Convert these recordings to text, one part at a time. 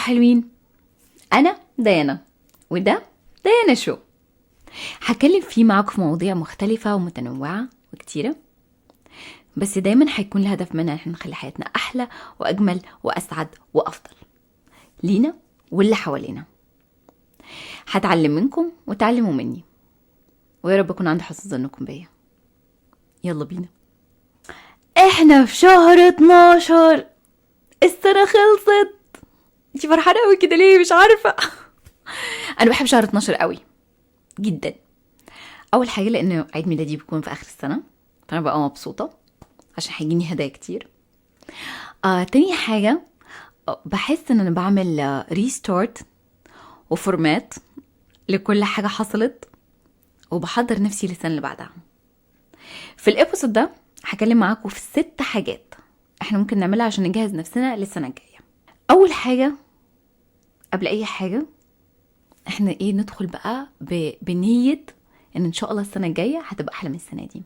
حلوين، أنا ديانا وده ديانا شو. هكلم فيه معاكم في مواضيع مختلفة ومتنوعة وكتيرة، بس دايما هيكون الهدف منها احنا نخلي حياتنا أحلى وأجمل وأسعد وأفضل لينا واللي حوالينا. هتعلم منكم وتعلموا مني، ويا رب أكون عند حسن ظنكم بيا. يلا بينا. احنا في شهر 12، السنة خلصت. انتي فرحانة قوي كده ليه؟ مش عارفة. انا بحب شهر 12 قوي جدا. اول حاجة لان عيد ميلادي بيكون في اخر السنة، فانا ببقى مبسوطة عشان هيجيني هدايا كتير. تاني حاجة بحس ان انا بعمل ريستارت وفورمات لكل حاجة حصلت، وبحضر نفسي للسنة اللي بعدها. في الابيسود ده هكلم معاكم في 6 حاجات احنا ممكن نعملها عشان نجهز نفسنا للسنة الجاية. اول حاجة قبل اي حاجة احنا ندخل بقى بنية ان شاء الله السنة الجاية هتبقى احلى من السنة دي.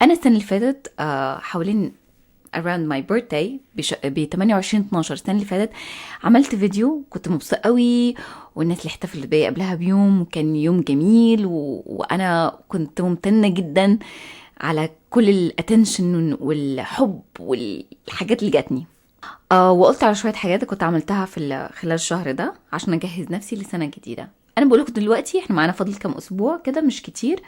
انا السنة اللي فاتت حوالين around my birthday ب 28/12 السنة اللي فاتت عملت فيديو، كنت مبسوطة قوي، والناس اللي احتفلت بيا قبلها بيوم وكان يوم جميل، وانا كنت ممتنة جدا على كل الاتنشن والحب والحاجات اللي جاتني. وقلت على شوية حاجات كنت عملتها في خلال الشهر ده عشان اجهز نفسي لسنة جديدة. انا بقول لكم دلوقتي احنا معانا فاضل كام اسبوع كده، مش كتير،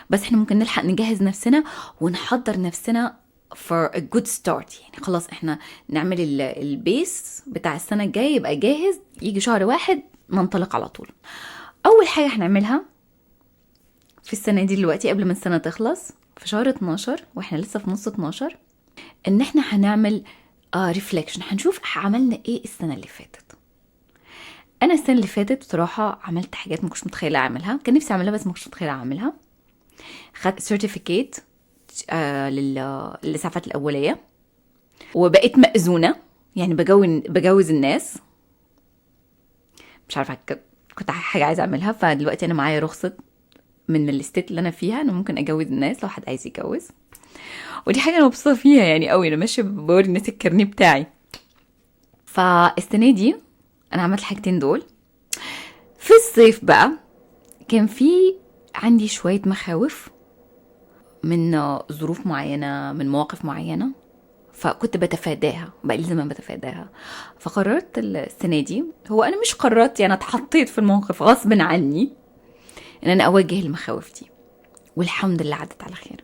بس احنا ممكن نلحق نجهز نفسنا ونحضر نفسنا for a good start. يعني خلاص احنا نعمل البيس بتاع السنة الجاية يبقى جاهز، يجي شهر 1 ننطلق على طول. اول حاجة هنعملها في السنة دي دلوقتي قبل ما السنة تخلص في شهر 12 واحنا لسه في نص 12، ان احنا هنعمل ريفليكشن، هنشوف عملنا ايه السنة اللي فاتت. انا السنة اللي فاتت بصراحة عملت حاجات ما كنتش متخيلة اعملها، كان نفسي اعملها بس ما كنتش متخيلة اعملها. خدت سيرتيفيكيت للإسعافات الأولية، وبقيت مأذونة، يعني بجوز الناس. مش عارفة كنت حاجة عايزة اعملها، فدلوقتي انا معايا رخصة من الستيت اللي انا فيها انا ممكن اجوز الناس لو حد عايز يتجوز، ودي حاجة انا مبسوطة فيها يعني قوي. انا ماشية بوري الناس الكارنيه بتاعي. فالسنة دي انا عملت الحاجتين دول. في الصيف بقى كان في عندي شوية مخاوف من ظروف معينة، من مواقف معينة، فكنت بتفاداها، بقى لي زمان بتفاداها. فقررت السنة دي، هو انا مش قررت، يعني اتحطيت في الموقف غصب عني ان انا اواجه المخاوف دي، والحمد لله عدت على خير.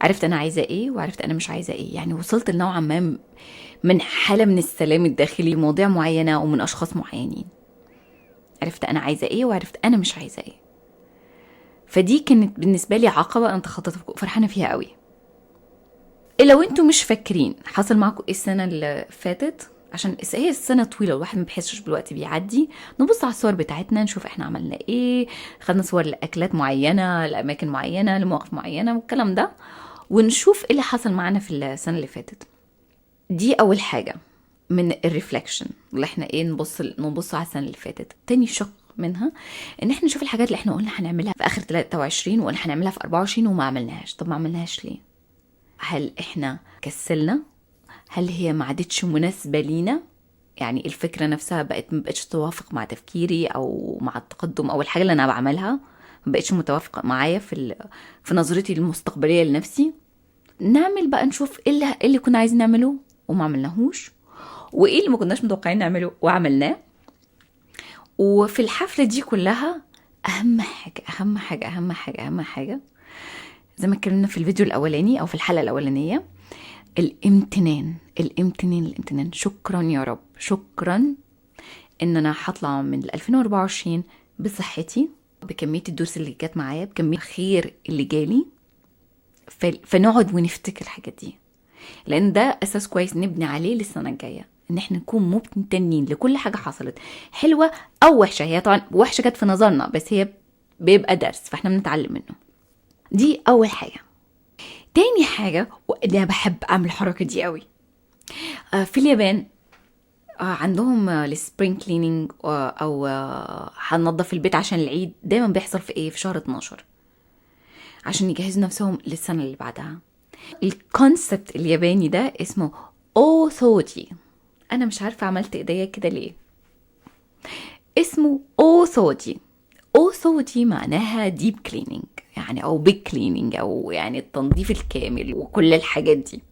عرفت انا عايزة ايه وعرفت انا مش عايزة ايه، يعني وصلت لنوعا ما من حالة من السلام الداخلي لمواضيع معينة ومن اشخاص معينين. عرفت انا عايزة ايه وعرفت انا مش عايزة ايه. فدي كانت بالنسبة لي عقبة انا تخطيت فرحانة فيها قوي. لو انتوا مش فاكرين حصل معكم ايه السنة اللي فاتت، عشان هي السنة طويلة الواحد ما بيحسش بالوقت بيعدي، نبص على الصور بتاعتنا نشوف احنا عملنا ايه، خدنا صور لأكلات معينة، لأماكن معينة، لمواقف معينة والكلام ده، ونشوف ايه اللي حصل معنا في السنة اللي فاتت. دي اول حاجة من الريفلكشن اللي احنا نبص على السنة اللي فاتت. تاني شق منها ان احنا نشوف الحاجات اللي احنا قلنا هنعملها في اخر 23 وقلنا هنعملها في 24 وما عملناهاش. طب ما عملناهاش ليه؟ هل احنا كسلنا؟ هل هي ما عادتش مناسبة لينا؟ يعني الفكرة نفسها مبقتش توافق مع تفكيري او مع التقدم او الحاجة اللي انا بعملها، مبقتش متوافقة معايا في نظرتي المستقبلية لنفسي. نعمل بقى نشوف ايه اللي كنا عايزين نعمله وما عملناهوش، وايه اللي ما كناش متوقعين نعمله وعملناه. وفي الحفلة دي كلها اهم حاجة زي ما اتكلمنا في الفيديو الاولاني او في الحلقة الاولانية، الامتنان. شكرا يا رب، شكرا ان انا هطلع من 2024 بصحتي، بكمية الدروس اللي جات معايا، بكمية الخير اللي جالي. فنقعد ونفتكر الحاجات دي، لان ده اساس كويس نبني عليه للسنة الجاية، ان احنا نكون ممتنين لكل حاجة حصلت، حلوة او وحشة. هي طبعا وحشة كانت في نظرنا، بس هي بيبقى درس فاحنا بنتعلم منه. دي اول حاجة. تاني حاجة، وانا بحب اعمل الحركة دي قوي، في اليابان عندهم السبرينج كلينينج، او هننظف البيت عشان العيد. دايما بيحصل في شهر 12 عشان يجهزوا نفسهم للسنة اللي بعدها. الكونسبت الياباني ده اسمه اوثوتي. انا مش عارفة عملت ايديا كده ليه، اسمه اوثودي. اوثودي معناها ديب كليننج يعني، او بيج كليننج، او يعني التنظيف الكامل وكل الحاجات دي.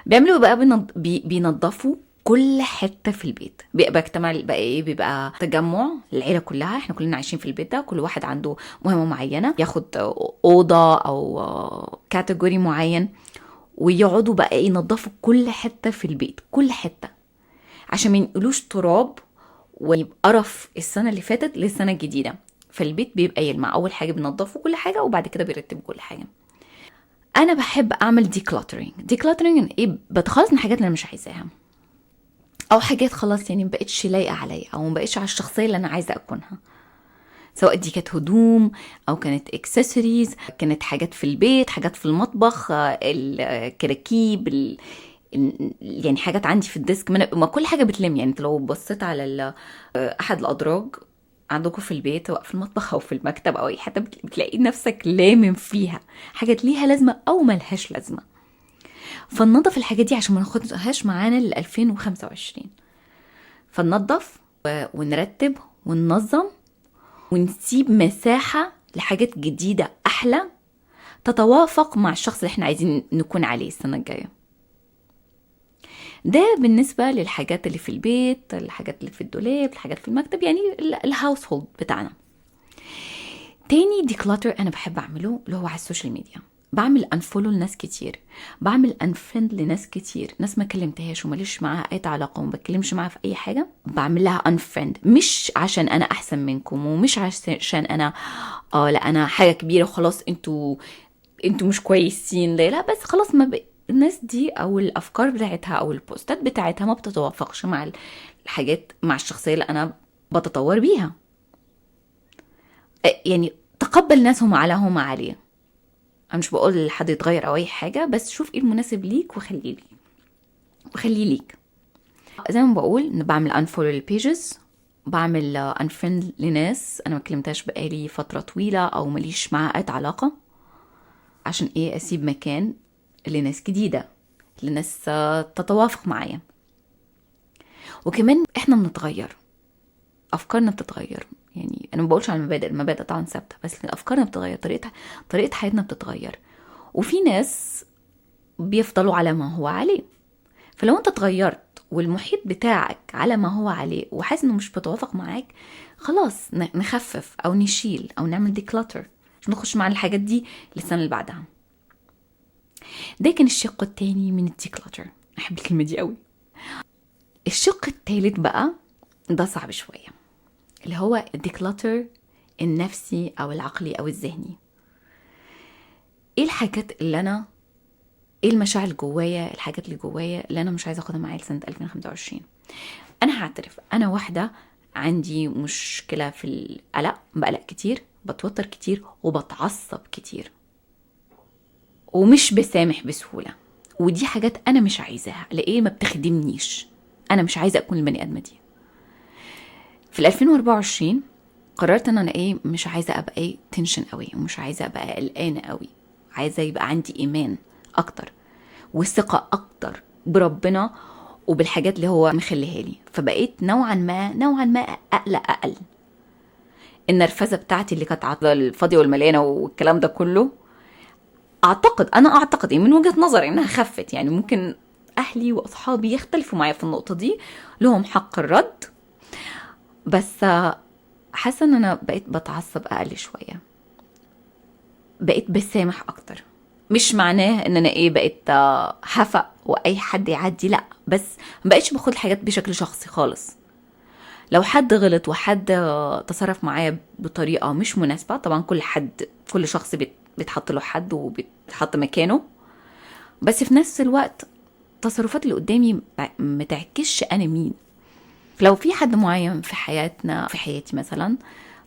بيعملوا بقى بينظفوا كل حته في البيت. بيبقى اجتماع بقى ايه، بيبقى تجمع العيله كلها، احنا كلنا عايشين في البيت ده، كل واحد عنده مهمه معينه، ياخد اوضه او كاتيجوري معين، ويقعدوا بقى ينظفوا كل حته في البيت، كل حته، عشان ما ينقلوش تراب ويبقى قرف السنه اللي فاتت للسنه الجديده. فالبيت بيبقى يلمع. اول حاجه بينظفوا كل حاجه، وبعد كده بيرتبوا كل حاجه. انا بحب اعمل ديكلاترينج ايه، بتخلص من الحاجات اللي انا مش عايزاها، او حاجات خلاص يعني مبقتش لايقه عليا، او مبقتش على الشخصيه اللي انا عايزه اكونها، سواء دي كانت هدوم او كانت اكسسوارز، كانت حاجات في البيت، حاجات في المطبخ، الكراكيب، يعني حاجات عندي في الديسك. ما كل حاجه بتلم يعني. انت لو بصيت على احد الادراج عندكم في البيت، سواء في المطبخ او في المكتب او اي حته، بتلاقي نفسك لامم فيها حاجات ليها لازمه او ملهاش لازمه. فننظف الحاجات دي عشان ما ناخدهاش معانا ل 2025. فننظف ونرتب وننظم، ونسيب مساحة لحاجات جديدة أحلى تتوافق مع الشخص اللي احنا عايزين نكون عليه السنة الجاية. ده بالنسبة للحاجات اللي في البيت، الحاجات اللي في الدولاب، الحاجات في المكتب، يعني الهاوس هولد بتاعنا. تاني ديكلاتر أنا بحب أعمله اللي هو على السوشيال ميديا. بعمل انفولو لناس كتير، بعمل انفريند لناس كتير، ناس ما كلمتهاش وماليش معاها اي علاقه وما بتكلمش معاها في اي حاجه، بعمل لها انفريند. مش عشان انا احسن منكم، ومش عشان انا لا انا حاجه كبيره وخلاص انتوا مش كويسين، لا بس خلاص ما الناس دي او الافكار بتاعتها او البوستات بتاعتها ما بتتوافقش مع الحاجات، مع الشخصيه اللي انا بتطور بيها. يعني تقبل ناسهم على هم عليه. انا مش بقول لحد يتغير او اي حاجه، بس شوف ايه المناسب ليك وخليه ليك. زي ما بقول ان بعمل انفولو للبيجز، بعمل انفريند لناس انا ما كلمتهاش بقالي فتره طويله او ماليش معاها اي علاقه، عشان ايه؟ اسيب مكان لناس جديده، لناس تتوافق معايا. وكمان احنا بنتغير، افكارنا بتتغير. يعني انا ما بقولش على المبادئ طبعا ثابته، بس افكارنا بتتغير، طريقه حياتنا بتتغير. وفي ناس بيفضلوا على ما هو عليه. فلو انت اتغيرت والمحيط بتاعك على ما هو عليه وحاسس انه مش بتوافق معاك، خلاص نخفف او نشيل او نعمل ديكلاتر عشان نخش مع الحاجات دي للسنه اللي بعدها. ده كان الشق التاني من الديكلاتر. احب الكلمه دي قوي. الشق التالت بقى ده صعب شويه، اللي هو الديكلاتر النفسي او العقلي او الذهني. ايه الحاجات اللي انا، ايه المشاعر جوايا، الحاجات اللي جوايا اللي انا مش عايزه اخدها معايا لسنه 2025. انا هعترف، انا واحده عندي مشكله في القلق، بقلق كتير، بتوتر كتير، وبتعصب كتير، ومش بسامح بسهوله. ودي حاجات انا مش عايزاها، لأيه؟ ما بتخدمنيش. انا مش عايزه اكون البني ادمه دي. في 2024 قررت ان انا مش عايزه ابقى تنشن قوي، ومش عايزه ابقى قلقانه قوي. عايزه يبقى عندي ايمان اكتر والثقه اكتر بربنا وبالحاجات اللي هو مخليها لي. فبقيت نوعا ما اقلق اقل. النرفزه بتاعتي اللي كانت عطله الفاضيه والمليانه والكلام ده كله، اعتقد من وجهه نظري انها خفت. يعني ممكن اهلي واصحابي يختلفوا معايا في النقطه دي، لهم حق الرد، بس حاسه ان انا بقيت بتعصب اقل شويه، بقيت بسامح اكتر. مش معناه ان انا بقيت هفق واي حد يعدي، لا، بس ما بقيتش باخد الحاجات بشكل شخصي خالص. لو حد غلط وحد تصرف معايا بطريقه مش مناسبه، طبعا كل شخص بيتحط له حد وبيتحط مكانه، بس في نفس الوقت تصرفات اللي قدامي متعكسش انا مين. لو في حد معين في حياتي مثلا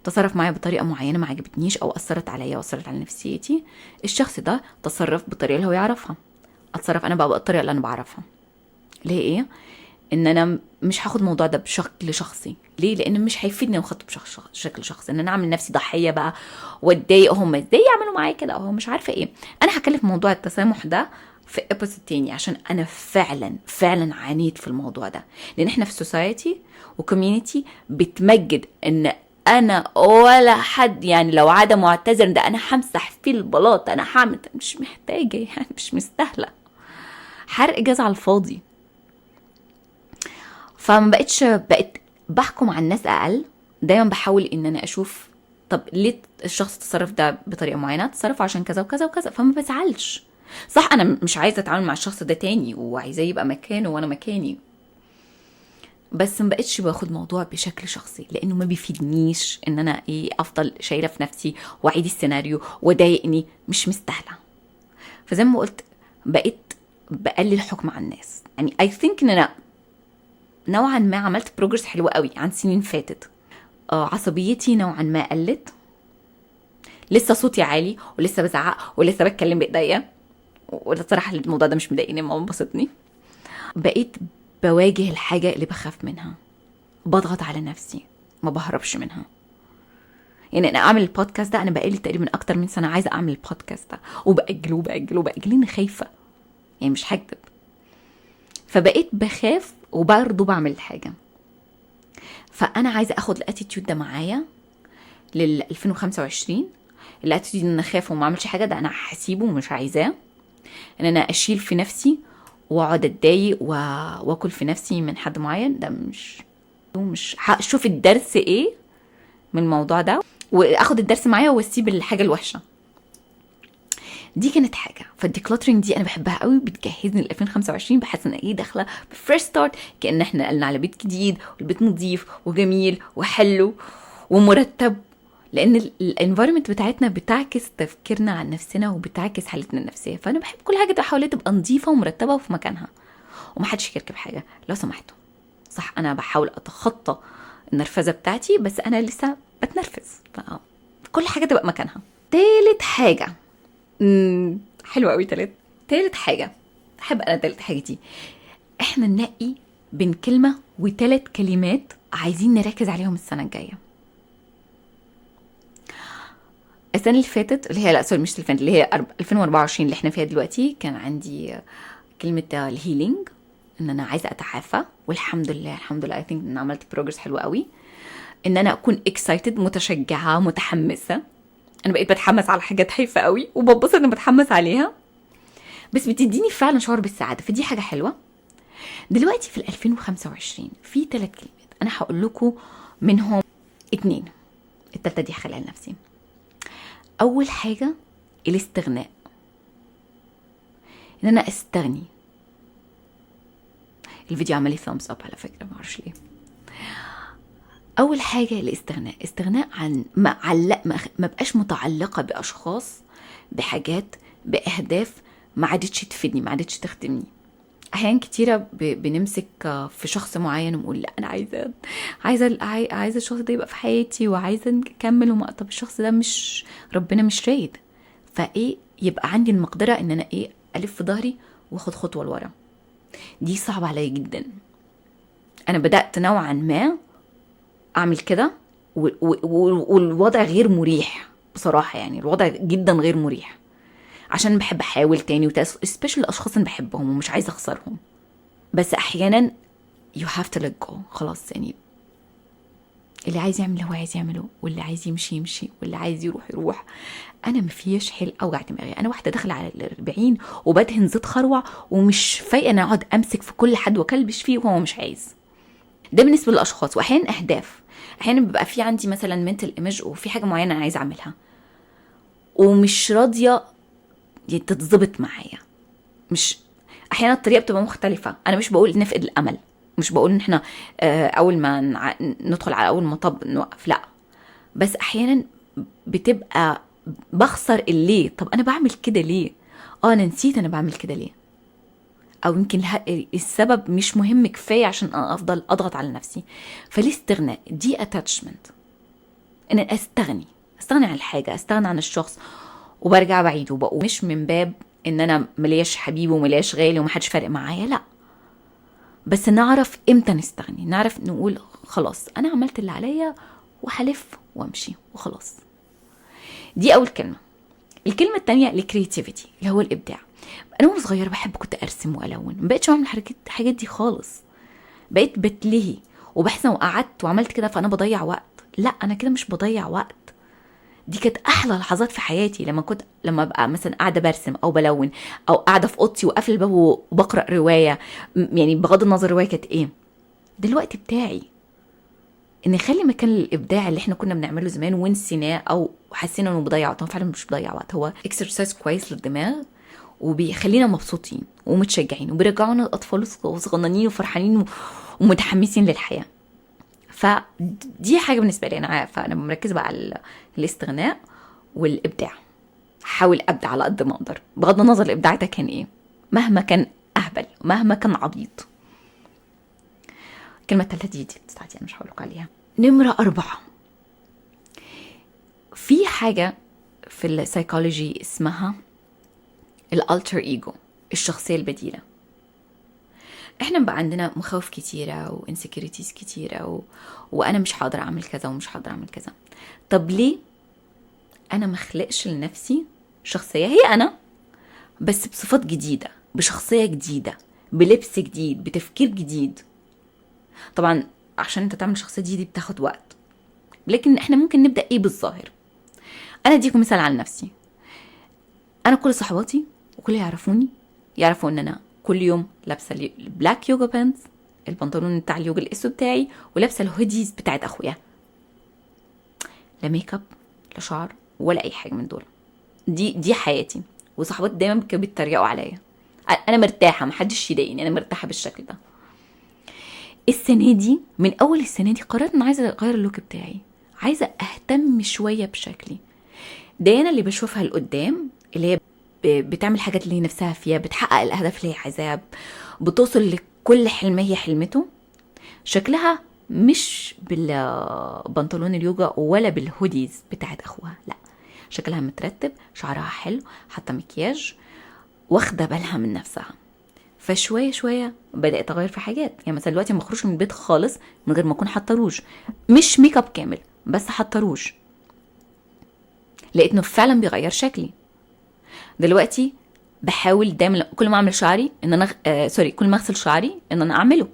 تصرف معايا بطريقه معينه ما عجبتنيش او اثرت عليا واثرت على نفسيتي، الشخص ده تصرف بالطريقه اللي هو يعرفها، اتصرف انا بقى بالطريقه اللي انا بعرفها. ليه؟ ان انا مش هاخد الموضوع ده بشكل شخصي. ليه؟ لان مش هيفيدني لو خدته بشكل شخصي، ان انا اعمل نفسي ضحيه بقى واتضايق هم ازاي يعملوا معايا كده، او مش عارفه انا هكلم موضوع التسامح ده في ابيسود تاني، عشان انا فعلا عانيت في الموضوع ده. لان احنا في سوسايتي وكوميونيتي بتمجد ان انا ولا حد، يعني لو عادة معتذر ده انا همسح فيه البلاط، انا هعمل، مش محتاجة يعني، مش مستاهلة، حرق جاز على الفاضي. فما بقت بحكم على الناس اقل. دايما بحاول ان انا اشوف طب ليه الشخص تصرف ده بطريقه معينه، تصرف عشان كذا وكذا وكذا، فما بزعلش. صح انا مش عايزه اتعامل مع الشخص ده تاني وعايزاه يبقى مكانه وانا مكاني، بس ما بقتش باخد موضوع بشكل شخصي، لانه ما بيفيدنيش ان انا افضل شايله في نفسي واعيد السيناريو وضايقني، مش مستاهله. فزي ما قلت بقيت بقلل حكم على الناس. يعني I think ان انا نوعا ما عملت بروجرس حلوة قوي عن سنين فاتت. عصبيتي نوعا ما قلت، لسه صوتي عالي ولسه بزعق ولسه بتكلم بايديا، والصراحة الموضوع ده مش مضايقني، ما بسطني. بقيت بواجه الحاجة اللي بخاف منها، بضغط على نفسي، ما بهربش منها. يعني انا اعمل البودكاست ده، انا بقالي تقريبا اكتر من سنة عايزة اعمل البودكاست ده، وبأجله لاني خايفة، يعني مش هكذب. فبقيت بخاف وبرضه بعمل الحاجة. فانا عايزه اخد الاتيتيود ده معايا لل 2025. الاتيتيود ان انا اخاف وما اعملش حاجه، ده انا هسيبه ومش عايزاه. ان انا اشيل في نفسي واقعد اتضايق واكل في نفسي من حد معين، ده مش هشوف الدرس ايه من الموضوع ده واخد الدرس معايا واسيب الحاجه الوحشه. دي كانت حاجه. فالديكلاترينج دي انا بحبها قوي، بتجهزني ل 2025. بحس ان داخله بفريش ستارت، كأن احنا نقلنا على بيت جديد، والبيت نظيف وجميل وحلو ومرتب. لان الانفايرمنت بتاعتنا بتعكس تفكيرنا عن نفسنا وبتعكس حالتنا النفسيه. فانا بحب كل حاجه حواليا تبقى نظيفه ومرتبه وفي مكانها، ومحدش يركب حاجه لو سمحتوا. صح انا بحاول اتخطى النرفزه بتاعتي، بس انا لسه بتنرفز، كل حاجه تبقى مكانها. تالت حاجه حلوة قوي. تالت حاجة احب انا تالت حاجة دي، احنا ننقي بين كلمة وثلاث كلمات عايزين نركز عليهم السنة الجاية. السنة اللي فاتت اللي هي مش اللي فاتت، اللي هي 2024 اللي احنا فيها دلوقتي، كان عندي كلمة الهيلينج، ان انا عايزة اتعافى، والحمد لله I think ان عملت بروجرس حلو قوي. ان انا اكون excited، متشجعة متحمسة. انا بقيت بتحمس على حاجات هايفه قوي وببص ان بتحمس عليها، بس بتديني فعلا شعور بالسعاده، فدي حاجه حلوه. دلوقتي في 2025 في 3 كلمات انا هقول لكم منهم 2، التالتة دي هخليها لنفسي. اول حاجه الاستغناء، ان انا استغني. الفيديو عمل لي thumbs up على فكره، ما اعرفش ليه. اول حاجه الاستغناء، استغناء عن ما بقاش متعلقه باشخاص، بحاجات، باهداف ما عادتش تفيدني، ما عادتش تخدمني. احيان كتيره بنمسك في شخص معين ونقول لا انا عايزه الشخص ده يبقى في حياتي وعايزه نكمل طب الشخص ده مش، ربنا مش رايد. يبقى عندي المقدره ان انا الف في ظهري واخد خطوه لورا. دي صعبه عليا جدا. انا بدات نوعا ما اعمل كده، والوضع غير مريح بصراحه. يعني الوضع جدا غير مريح، عشان بحب احاول تاني especially الاشخاص اللي بحبهم ومش عايزه اخسرهم. بس احيانا you have to let go. خلاص يعني اللي عايز يعمل هو عايز يعمله، واللي عايز يمشي، واللي عايز يروح. انا مفيش حيل اوجع دماغي. انا واحده داخله على 40 وبدهن زيت خروع ومش فايقه انا اقعد امسك في كل حد واكلبش فيه وهو مش عايز. ده بالنسبه للاشخاص. واحيانا اهداف، احيانا بيبقى في عندي مثلا mental image وفي حاجه معينه انا عايزه اعملها ومش راضيه تتظبط معايا. مش احيانا الطريقه بتبقى مختلفه. انا مش بقول نفقد الامل، مش بقول ان احنا اول ما ندخل على اول مطب نوقف، لا. بس احيانا بتبقى بخسر الليه. طب انا بعمل كده ليه؟ انا نسيت انا بعمل كده ليه، او يمكن السبب مش مهم كفايه عشان افضل اضغط على نفسي. فالاستغناء دي attachment، ان استغني عن الحاجه، استغنى عن الشخص وبرجع بعيد وبقول مش من باب ان انا ملياش حبيبي وملياش غالي ومحدش فارق معايا، لا. بس نعرف امتى نستغني، نعرف نقول خلاص انا عملت اللي عليا وحلف وامشي وخلاص. دي اول كلمه. الكلمه التانية الكرياتيفيتي، اللي هو الابداع. انا وانا صغيره بحب كنت ارسم والون، ما بقتش اعمل الحاجات دي خالص. بقيت بتلهي وبحس لو قعدت وعملت كده فانا بضيع وقت. لا، انا كده مش بضيع وقت. دي كانت احلى لحظات في حياتي، لما ابقى مثلا قاعده برسم او بلون، او قاعده في اوضتي وقافل الباب وبقرا روايه، يعني بغض النظر الروايه كانت ايه. دلوقتي بتاعي ان نخلي مكان الابداع اللي احنا كنا بنعمله زمان ونسيناه او حسينا انه بضيع وقت. هو فعلا مش بضيع وقت، هو اكسرسايز كويس للدماغ وبيخلينا مبسوطين ومتشجعين وبيرجعونا اطفال صغننين وفرحانين ومتحمسين للحياه. فدي حاجه بالنسبه لي. انا عارفه انا مركزه بقى على الاستغناء والابداع. حاول ابدع على قد ما اقدر بغض النظر الابداع ده كان ايه، مهما كان اهبل مهما كان عبيط. الكلمه الثالثه دي بتاعتي انا مش هقول لكم عليها. نمره 4، في حاجه في السايكولوجي اسمها الالتر ايجو، الشخصيه البديله. احنا بقى عندنا مخاوف كتيره وانسكيورتيز كتيره وانا مش هقدر اعمل كذا ومش هقدر اعمل كذا. طب ليه انا مخلقش لنفسي شخصيه هي انا بس بصفات جديده، بشخصيه جديده، بلبس جديد، بتفكير جديد؟ طبعا عشان انت تعمل شخصيه دي بتاخد وقت، لكن احنا ممكن نبدا ايه بالظاهر. انا اديكم مثال عن نفسي. انا كل صحباتي وكل يعرفوا ان انا كل يوم لابسه البلاك يوجا بانتس، البنطلون بتاع اليوجا الاسود بتاعي، ولابسه الهوديز بتاعت اخويا. لا ميك اب لا شعر ولا اي حاجه من دول. دي حياتي. وصحباتي دايما كانوا بيتريقوا عليا. انا مرتاحه، محدش يضايقني، انا مرتاحه بالشكل ده. السنه دي من اول السنه دي قررت ان عايزه اغير اللوك بتاعي، عايزه اهتم شويه بشكلي. ديانا اللي بشوفها لقدام اللي هي بتعمل حاجات اللي نفسها فيها، بتحقق الاهداف اللي هي عايزاها، بتوصل لكل حلم هي حلمته، شكلها مش بالبنطلون اليوجا ولا بالهوديز بتاعت اخوها. لا، شكلها مترتب، شعرها حلو، حاطه مكياج، واخده بالها من نفسها. فشويه شويه بدات اغير في حاجات. يعني مثلا دلوقتي ما اخرجش من البيت خالص من غير ما اكون حاطه روج، مش ميك اب كامل بس حاطه روج، لقيت انه فعلا بيغير شكلي. دلوقتي بحاول دايما كل ما اعمل شعري ان انا كل ما اغسل شعري ان انا اعمله.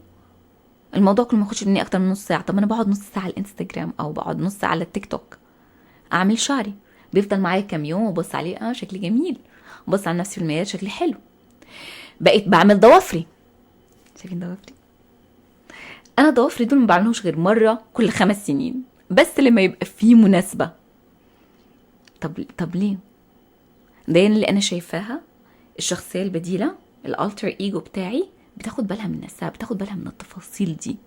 الموضوع كل ما ياخدش مني اكتر من نص ساعه. طب انا بقعد نص ساعه على الانستجرام او بقعد نص ساعه على التيك توك اعمل شعري، بيفضل معايا كام يوم وبص عليه شكلي جميل، بص على نفسي في المرايه شكلي حلو. بقيت بعمل ضوافري. شايفين ضوافري؟ انا ضوافري دول ما بعملهمش غير مره كل 5 سنين بس لما يبقى في مناسبه. طب ليه؟ ده اللي انا شايفاها الشخصيه البديله، الالتر ايجو بتاعي بتاخد بالها من نفسها، بتاخد بالها من التفاصيل دي،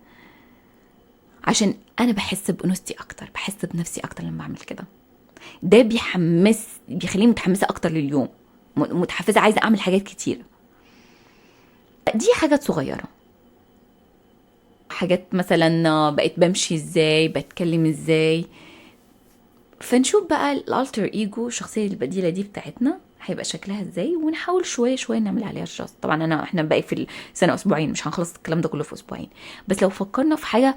عشان انا بحس بانوثتي اكتر، بحس بنفسي اكتر لما بعمل كده. ده بيخليني متحمسه اكتر لليوم، متحفزه، عايزه اعمل حاجات كتير. دي حاجات صغيره، حاجات مثلا بقيت بمشي ازاي، بتكلم ازاي. فنشوف بقى الالتر ايجو، الشخصيه البديله دي بتاعتنا هيبقى شكلها ازاي، ونحاول شويه شويه نعمل عليها الجاست. طبعا احنا باقي في السنه اسبوعين، مش هنخلص الكلام ده كله في اسبوعين، بس لو فكرنا في حاجه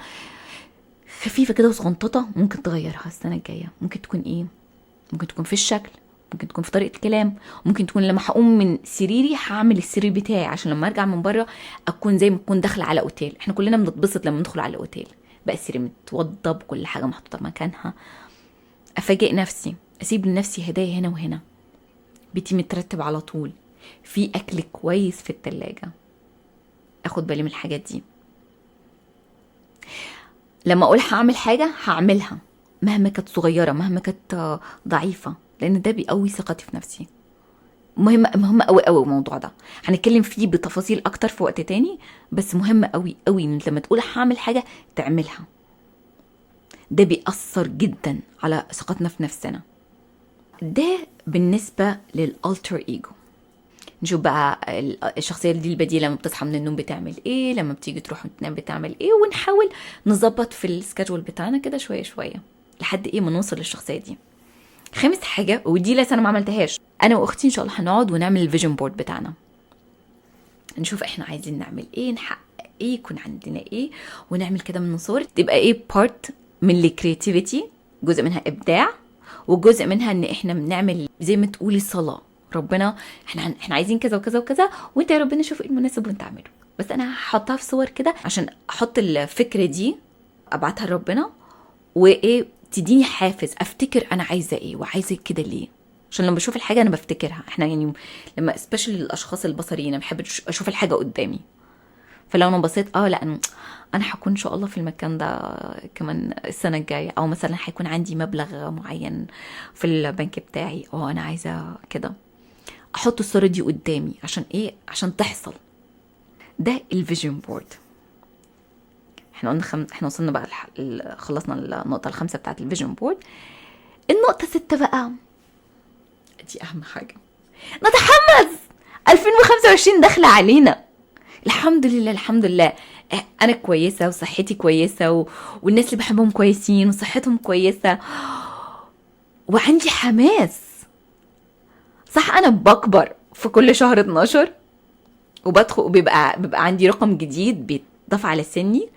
خفيفه كده وصغنططه ممكن تغيرها السنه الجايه. ممكن تكون ايه؟ ممكن تكون في الشكل، ممكن تكون في طريقه الكلام، ممكن تكون لما هقوم من سريري هعمل السرير بتاعي عشان لما ارجع من بره اكون زي ما اكون داخله على اوتيل. احنا كلنا بنتبسط لما ندخل على اوتيل، بقى السرير متوضب، كل حاجه محطوطه مكانها. افاجئ نفسي، اسيب لنفسي هدايا هنا وهنا، بيتي مترتب على طول، في اكل كويس في التلاجة، اخد بالي من الحاجات دي. لما اقول هعمل حاجه هعملها مهما كانت صغيره، مهما كانت ضعيفه، لان ده بيقوي ثقتي في نفسي. مهم قوي قوي الموضوع ده، هنتكلم فيه بتفاصيل اكتر في وقت تاني، بس مهم قوي قوي ان لما تقول هعمل حاجه تعملها. ده بيأثر جدا على ثقتنا في نفسنا. ده بالنسبه للالتر ايجو. نشوف بقى الشخصيه دي البديله لما بتصحى من النوم بتعمل ايه، لما بتيجي تروح تنام بتعمل ايه، ونحاول نظبط في السكادجول بتاعنا كده شويه شويه لحد ايه ما نوصل للشخصيه دي. خامس حاجه، ودي لسه انا ما عملتهاش، انا واختي ان شاء الله هنقعد ونعمل الفيجن بورد بتاعنا، نشوف احنا عايزين نعمل ايه، نحقق ايه، يكون عندنا ايه، ونعمل كده من صور تبقى ايه بارت من الكرياتيفيتي، جزء منها ابداع وجزء منها ان احنا بنعمل زي ما تقولي صلاة ربنا احنا عايزين كذا وكذا وكذا، وانت يا ربنا شوف ايه المناسب وانت اعمله. بس انا هحطها في صور كده عشان احط الفكره دي ابعتها لربنا، وايه تديني حافز افتكر انا عايزه ايه وعايزه كده ليه. عشان لما بشوف الحاجه انا بفتكرها. احنا يعني لما سبيشال الاشخاص البصريين انا بحب اشوف الحاجه قدامي. فلو انا بصيت لا انا هكون ان شاء الله في المكان ده كمان السنه الجايه، او مثلا هيكون عندي مبلغ معين في البنك بتاعي، انا عايزه كده، احط الصوره دي قدامي. عشان ايه؟ عشان تحصل. ده الفيجن بورد. احنا قلنا احنا وصلنا بقى خلصنا النقطه الخامسه بتاعت الفيجن بورد. النقطه 6 بقى دي اهم حاجه، نتحمس. 2025 داخله علينا. الحمد لله الحمد لله انا كويسه وصحتي كويسه والناس اللي بحبهم كويسين وصحتهم كويسه وعندي حماس. صح انا بكبر في كل شهر 12 وبدخل بيبقى عندي رقم جديد بيتضاف على سني،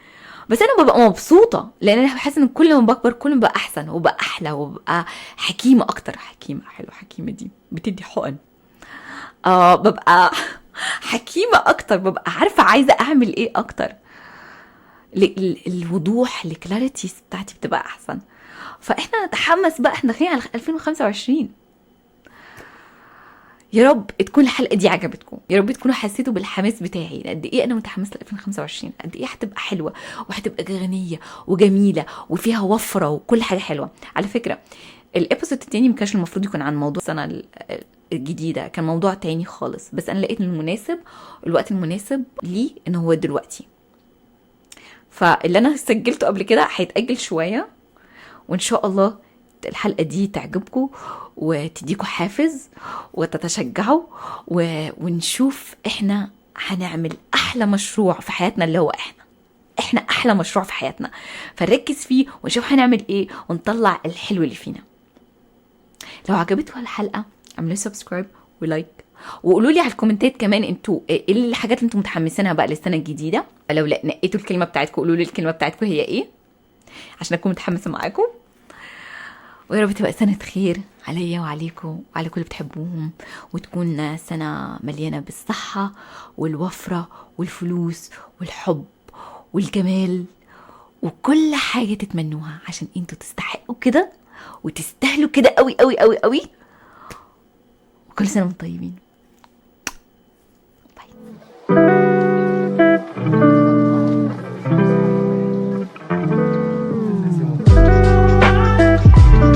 بس انا ببقى مبسوطه لان انا بحس ان كل ما بكبر كل ما ببقى احسن وبقى احلى وبقى حكيمه اكتر. حكيمه حلو، حكيمه دي بتدي حقن. ببقى حكيمه اكتر، ببقى عارفه عايزه اعمل ايه اكتر. الوضوح الكلاريتي بتاعتي بتبقى احسن. فاحنا نتحمس بقى، احنا داخلين على 2025. يا رب تكون الحلقه دي عجبتكم، يا رب تكونوا حسيتوا بالحماس بتاعي قد ايه انا متحمسه ل 2025، قد ايه هتبقى حلوه وهتبقى غنيه وجميله وفيها وفره وكل حاجه حلوه. على فكره الابيسود التاني ما كانش المفروض يكون عن موضوع السنه الجديده، كان موضوع تاني خالص، بس انا لقيت المناسب الوقت المناسب ليه ان هو دلوقتي. فاللي انا سجلته قبل كده هيتاجل شويه، وان شاء الله الحلقه دي تعجبكم وتديكوا حافز وتتشجعوا ونشوف احنا هنعمل احلى مشروع في حياتنا، اللي هو احنا احلى مشروع في حياتنا، فنركز فيه ونشوف هنعمل ايه ونطلع الحلو اللي فينا. لو عجبتكم الحلقه اعملوا سبسكرايب ولايك، وقولوا لي على الكومنتات كمان انتوا ايه الحاجات اللي انتوا متحمسينها بقى للسنه الجديده. لو نقيتوا الكلمه بتاعتكم قولوا لي الكلمه بتاعتكم هي ايه عشان اكون متحمسه معاكم. ويا رب تبقى سنه خير عليا وعليكم وعلى كل اللي بتحبوهم، وتكون سنه مليانه بالصحه والوفره والفلوس والحب والجمال وكل حاجه تتمنوها، عشان انتوا تستحقوا كده وتستاهلوا كده قوي قوي قوي قوي. وكل سنه وانتم طيبين.